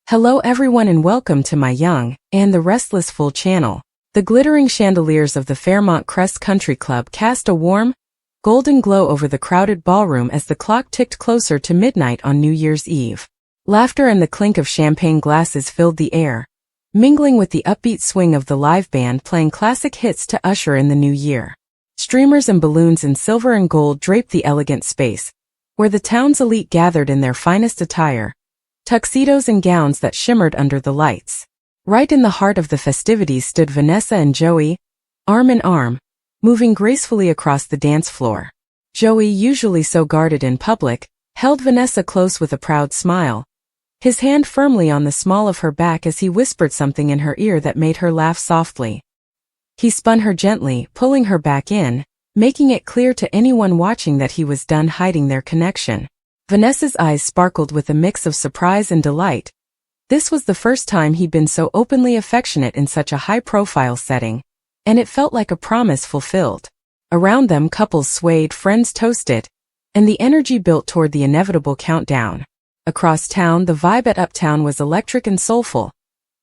Hello everyone and welcome to my young and the Restless full channel. The glittering chandeliers of the Fairmont Crest Country Club cast a warm, golden glow over the crowded ballroom as the clock ticked closer to midnight on New Year's Eve. Laughter and the clink of champagne glasses filled the air, mingling with the upbeat swing of the live band playing classic hits to usher in the new year. Streamers and balloons in silver and gold draped the elegant space, where the town's elite gathered in their finest attire, tuxedos and gowns that shimmered under the lights. Right in the heart of the festivities stood Vanessa and Joey, arm in arm, moving gracefully across the dance floor. Joey, usually so guarded in public, held Vanessa close with a proud smile, his hand firmly on the small of her back as he whispered something in her ear that made her laugh softly. He spun her gently, pulling her back in, making it clear to anyone watching that he was done hiding their connection. Vanessa's eyes sparkled with a mix of surprise and delight. This was the first time he'd been so openly affectionate in such a high-profile setting, and it felt like a promise fulfilled. Around them, couples swayed, friends toasted, and the energy built toward the inevitable countdown. Across town, the vibe at Uptown was electric and soulful.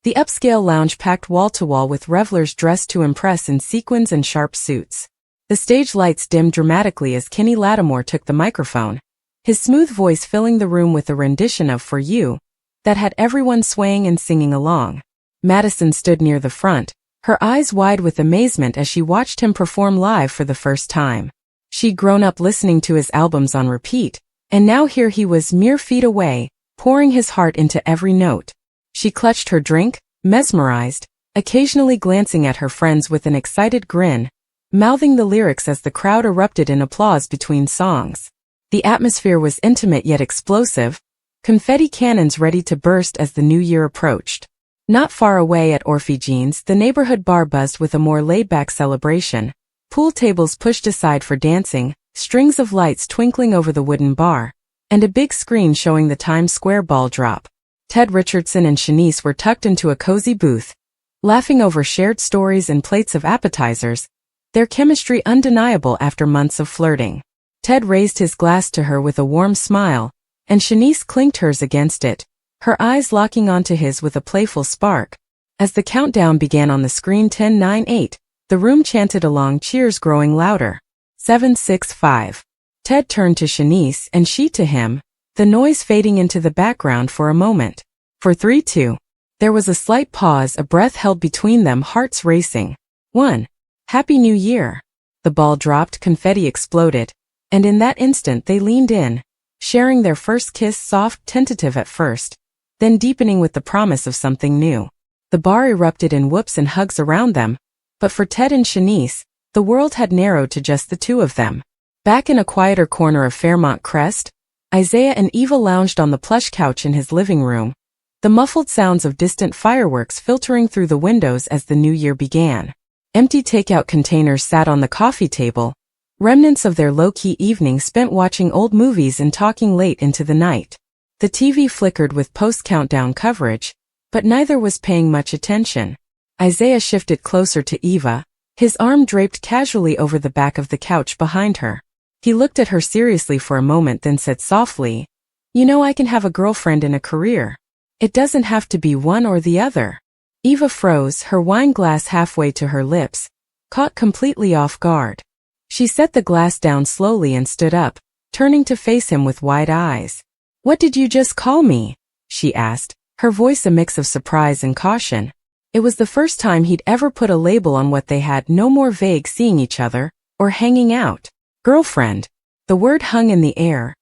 The upscale lounge packed wall-to-wall with revelers dressed to impress in sequins and sharp suits. The stage lights dimmed dramatically as Kenny Lattimore took the microphone, his smooth voice filling the room with a rendition of For You that had everyone swaying and singing along. Madison stood near the front, her eyes wide with amazement as she watched him perform live for the first time. She'd grown up listening to his albums on repeat, and now here he was mere feet away, pouring his heart into every note. She clutched her drink, mesmerized, occasionally glancing at her friends with an excited grin, mouthing the lyrics as the crowd erupted in applause between songs. The atmosphere was intimate yet explosive, confetti cannons ready to burst as the new year approached. Not far away at Orphegene's, the neighborhood bar buzzed with a more laid-back celebration, pool tables pushed aside for dancing, strings of lights twinkling over the wooden bar, and a big screen showing the Times Square ball drop. Ted Richardson and Shanice were tucked into a cozy booth, laughing over shared stories and plates of appetizers, their chemistry undeniable after months of flirting. Ted raised his glass to her with a warm smile, and Shanice clinked hers against it, her eyes locking onto his with a playful spark. As the countdown began on the screen 10, 9, 8, the room chanted along, cheers growing louder. 7, 6, 5. Ted turned to Shanice and she to him, the noise fading into the background for a moment. For 3, 2. There was a slight pause, a breath held between them, hearts racing. 1. Happy New Year. The ball dropped, confetti exploded, and in that instant they leaned in, sharing their first kiss, soft, tentative at first, then deepening with the promise of something new. The bar erupted in whoops and hugs around them, but for Ted and Shanice, the world had narrowed to just the two of them. Back in a quieter corner of Fairmont Crest, Isaiah and Eva lounged on the plush couch in his living room, the muffled sounds of distant fireworks filtering through the windows as the new year began. Empty takeout containers sat on the coffee table, remnants of their low-key evening spent watching old movies and talking late into the night. The TV flickered with post-countdown coverage, but neither was paying much attention. Isaiah shifted closer to Eva, his arm draped casually over the back of the couch behind her. He looked at her seriously for a moment, then said softly, "You know, I can have a girlfriend and a career. It doesn't have to be one or the other." Eva froze, her wine glass halfway to her lips, caught completely off guard. She set the glass down slowly and stood up, turning to face him with wide eyes. "What did you just call me?" she asked, her voice a mix of surprise and caution. It was the first time he'd ever put a label on what they had, no more vague seeing each other, or hanging out. Girlfriend. The word hung in the air,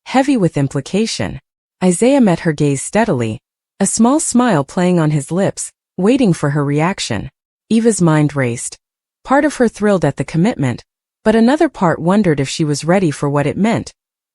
heavy with implication. Isaiah met her gaze steadily, a small smile playing on his lips, waiting for her reaction. Eva's mind raced. Part of her thrilled at the commitment, but another part wondered if she was ready for what it meant,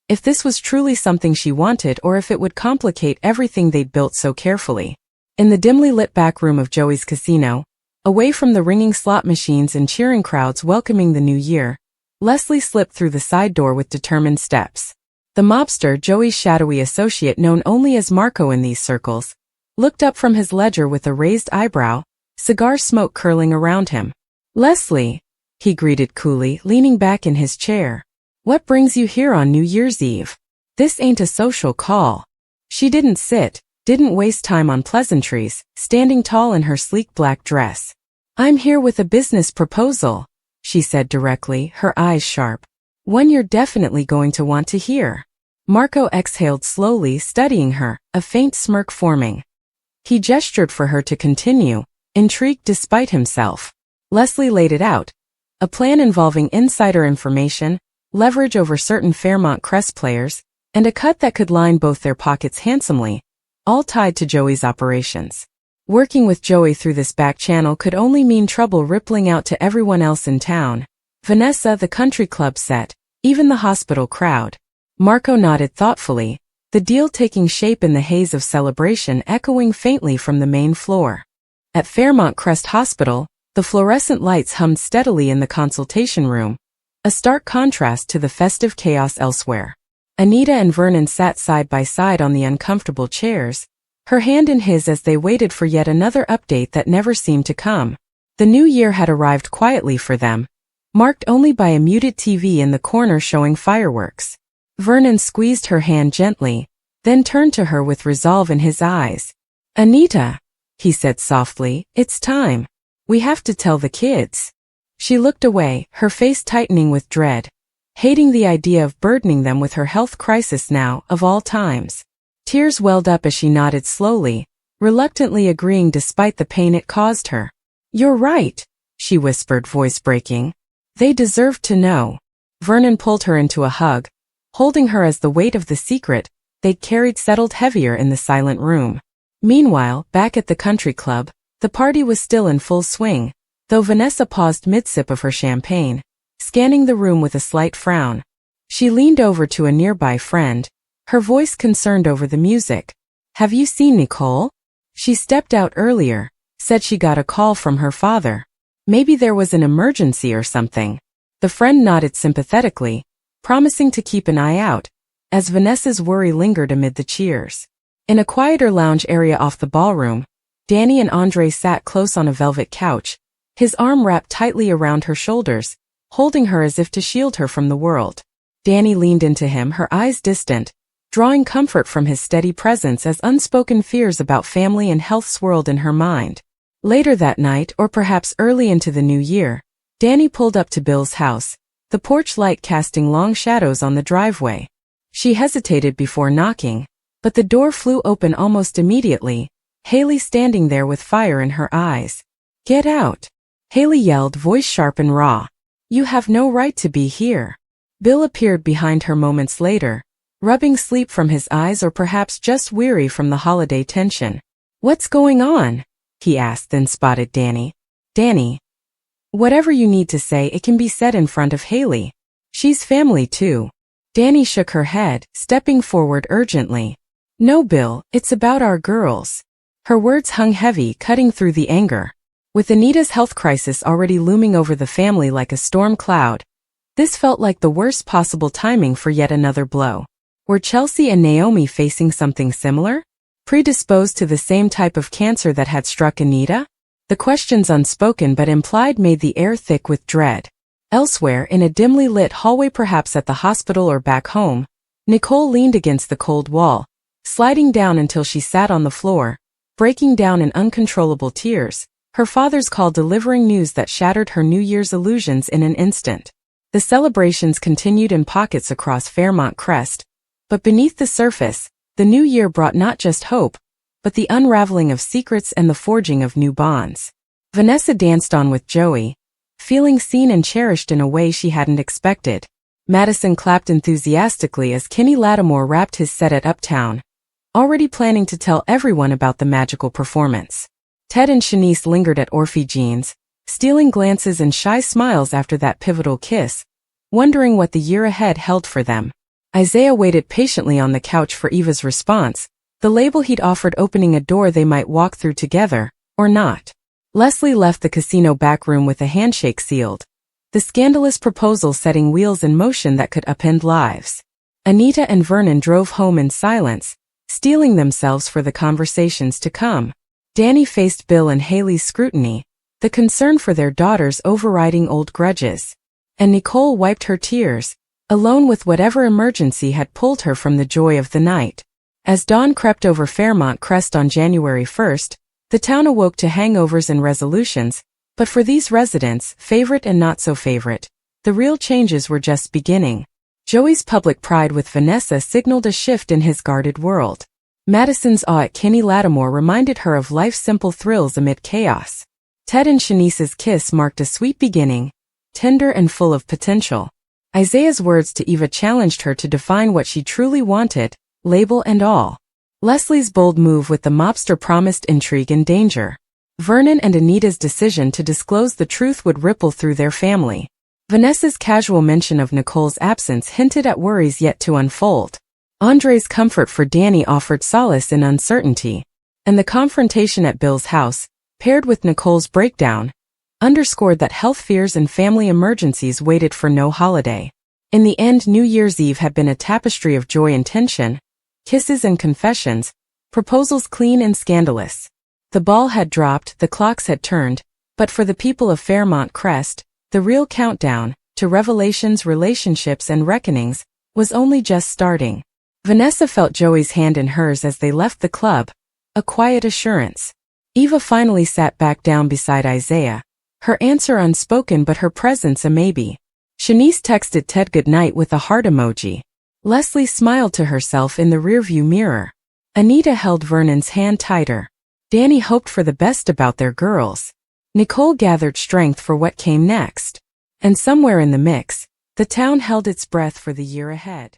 if this was truly something she wanted or if it would complicate everything they'd built so carefully. In the dimly lit back room of Joey's casino, away from the ringing slot machines and cheering crowds welcoming the new year, Leslie slipped through the side door with determined steps. The mobster, Joey's shadowy associate known only as Marco in these circles, looked up from his ledger with a raised eyebrow, cigar smoke curling around him. "Leslie," he greeted coolly, leaning back in his chair. "What brings you here on New Year's Eve? This ain't a social call." She didn't sit, didn't waste time on pleasantries, standing tall in her sleek black dress. "I'm here with a business proposal," she said directly, her eyes sharp. "One you're definitely going to want to hear." Marco exhaled slowly, studying her, a faint smirk forming. He gestured for her to continue, intrigued despite himself. Leslie laid it out. A plan involving insider information, leverage over certain Fairmont Crest players, and a cut that could line both their pockets handsomely, all tied to Joey's operations. Working with Joey through this back channel could only mean trouble rippling out to everyone else in town. Vanessa, the country club set, even the hospital crowd. Marco nodded thoughtfully, the deal taking shape in the haze of celebration echoing faintly from the main floor. At Fairmont Crest Hospital, the fluorescent lights hummed steadily in the consultation room, a stark contrast to the festive chaos elsewhere. Anita and Vernon sat side by side on the uncomfortable chairs, her hand in his as they waited for yet another update that never seemed to come. The new year had arrived quietly for them, marked only by a muted TV in the corner showing fireworks. Vernon squeezed her hand gently, then turned to her with resolve in his eyes. "Anita," he said softly, "it's time. We have to tell the kids." She looked away, her face tightening with dread, hating the idea of burdening them with her health crisis now, of all times. Tears welled up as she nodded slowly, reluctantly agreeing despite the pain it caused her. "You're right," she whispered, voice breaking. "They deserved to know." Vernon pulled her into a hug, holding her as the weight of the secret they'd carried settled heavier in the silent room. Meanwhile, back at the country club, the party was still in full swing, though Vanessa paused mid-sip of her champagne, scanning the room with a slight frown. She leaned over to a nearby friend, her voice concerned over the music. "Have you seen Nicole? She stepped out earlier, said she got a call from her father. Maybe there was an emergency or something." The friend nodded sympathetically, promising to keep an eye out, as Vanessa's worry lingered amid the cheers. In a quieter lounge area off the ballroom, Danny and Andre sat close on a velvet couch, his arm wrapped tightly around her shoulders, holding her as if to shield her from the world. Danny leaned into him, her eyes distant, drawing comfort from his steady presence as unspoken fears about family and health swirled in her mind. Later that night, or perhaps early into the new year, Danny pulled up to Bill's house, the porch light casting long shadows on the driveway. She hesitated before knocking, but the door flew open almost immediately, Haley standing there with fire in her eyes. "Get out!" Haley yelled, voice sharp and raw. "You have no right to be here." Bill appeared behind her moments later, rubbing sleep from his eyes or perhaps just weary from the holiday tension. "What's going on?" he asked, then spotted Danny. "Danny, whatever you need to say, it can be said in front of Haley. She's family too." Danny shook her head, stepping forward urgently. "No, Bill, it's about our girls." Her words hung heavy, cutting through the anger. With Anita's health crisis already looming over the family like a storm cloud, this felt like the worst possible timing for yet another blow. Were Chelsea and Naomi facing something similar? Predisposed to the same type of cancer that had struck Anita? The questions unspoken but implied made the air thick with dread. Elsewhere, in a dimly lit hallway, perhaps at the hospital or back home, Nicole leaned against the cold wall, sliding down until she sat on the floor, breaking down in uncontrollable tears, her father's call delivering news that shattered her New Year's illusions in an instant. The celebrations continued in pockets across Fairmont Crest, but beneath the surface, the new year brought not just hope, but the unraveling of secrets and the forging of new bonds. Vanessa danced on with Joey, feeling seen and cherished in a way she hadn't expected. Madison clapped enthusiastically as Kenny Lattimore wrapped his set at Uptown, already planning to tell everyone about the magical performance. Ted and Shanice lingered at Orphe Jean's, stealing glances and shy smiles after that pivotal kiss, wondering what the year ahead held for them. Isaiah waited patiently on the couch for Eva's response, the label he'd offered opening a door they might walk through together, or not. Leslie left the casino backroom with a handshake sealed, the scandalous proposal setting wheels in motion that could upend lives. Anita and Vernon drove home in silence, steeling themselves for the conversations to come. Danny faced Bill and Haley's scrutiny, the concern for their daughters overriding old grudges. And Nicole wiped her tears, alone with whatever emergency had pulled her from the joy of the night. As dawn crept over Fairmont Crest on January 1st, the town awoke to hangovers and resolutions, but for these residents, favorite and not so favorite, the real changes were just beginning. Joey's public pride with Vanessa signaled a shift in his guarded world. Madison's awe at Kenny Lattimore reminded her of life's simple thrills amid chaos. Ted and Shanice's kiss marked a sweet beginning, tender and full of potential. Isaiah's words to Eva challenged her to define what she truly wanted, label and all. Leslie's bold move with the mobster promised intrigue and danger. Vernon and Anita's decision to disclose the truth would ripple through their family. Vanessa's casual mention of Nicole's absence hinted at worries yet to unfold. Andre's comfort for Danny offered solace in uncertainty. And the confrontation at Bill's house, paired with Nicole's breakdown, underscored that health fears and family emergencies waited for no holiday. In the end, New Year's Eve had been a tapestry of joy and tension, kisses and confessions, proposals clean and scandalous. The ball had dropped, the clocks had turned, but for the people of Fairmont Crest, the real countdown, to revelations, relationships and reckonings, was only just starting. Vanessa felt Joey's hand in hers as they left the club, a quiet assurance. Eva finally sat back down beside Isaiah, her answer unspoken but her presence a maybe. Shanice texted Ted goodnight with a heart emoji. Leslie smiled to herself in the rearview mirror. Anita held Vernon's hand tighter. Danny hoped for the best about their girls. Nicole gathered strength for what came next. And somewhere in the mix, the town held its breath for the year ahead.